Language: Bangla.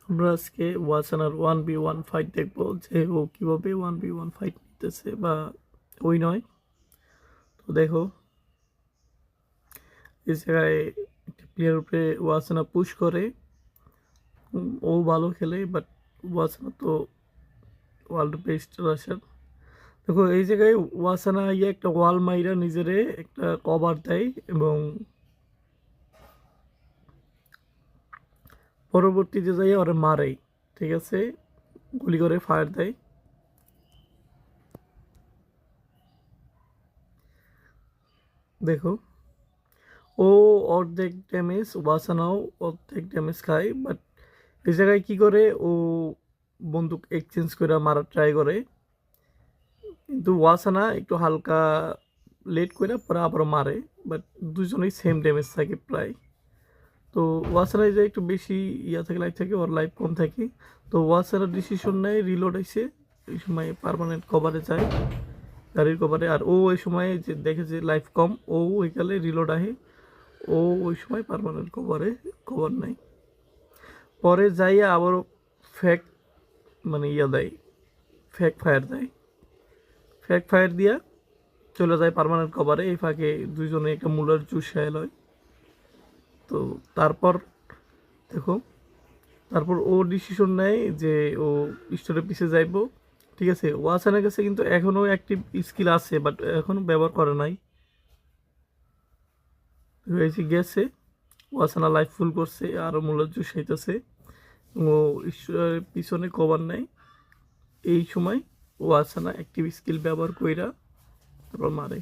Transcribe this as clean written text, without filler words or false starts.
আমরা আজকে ওয়াসানার 1v1 ফাইট দেখবো যে ও কিভাবে 1v1 ফাইট নিতেছে বা ওই নয়। তো দেখো এই জায়গায় একটা প্লেয়ার উপরে ওয়াসানা পুশ করে, ও ভালো খেলে বাট ওয়াসানা তো ওয়ার্ল্ড বেস্ট রাশার। দেখো এই জায়গায় ওয়াসানা একটা ওয়াল মাইরা নিজেরে একটা কভার দেয় এবং পরবর্তীতে যাই ওরা মারে, ঠিক আছে, গুলি করে ফায়ার দেয়। দেখো ও অর্ধেক ড্যামেজ, ওয়াসানাও অর্ধেক ড্যামেজ খায়, বাট এই জায়গায় কী করে ও বন্দুক এক্সচেঞ্জ করে মারার ট্রাই করে, কিন্তু ওয়াসানা একটু হালকা লেট করে পরে আবার মারে, বাট দুজনেই সেম ড্যামেজ থাকে প্রায়। তো ওয়াসানায় যে একটু বেশি থাকে, লাইফ থাকে, ওর লাইফ কম থাকে। তো ওয়াসানা ডিসিশন নেয় রিলোড এসে এই সময় পার্মানেন্ট কভারে যায়, গাড়ির কভারে। আর ও ওই সময় যে দেখে যে লাইফ কম, ও ওইকালে রিলোড আহে, ও ওই সময় পার্মানেন্ট কভার নেয়। পরে যাইয়া আবারও ফ্যাক মানে দেয়, ফ্যাক ফায়ার দেয়, ফ্যাক ফায়ার দিয়া চলে যায় পার্মানেন্ট কভারে। এই ফাঁকে দুইজনে একটা মুলার জুস খেয়াল হয়। তো তারপর দেখো, তারপর ও ডিসিশন নেয় যে ও স্টোরের পিছে যাইব, ঠিক আছে। ওয়াসানের কাছে কিন্তু এখনও অ্যাক্টিভ স্কিল আছে বাট এখনও ব্যবহার করে নাই, হয়েছে গেছে। ওয়াসানা লাইফ ফুল করছে, আরও মূল্য জুস খাইতেছে, ও ঈশ্বরের পিছনে কভার নেয়। এই সময় ওয়াসানা অ্যাক্টিভ স্কিল ব্যবহার কইরা তারপর মারে।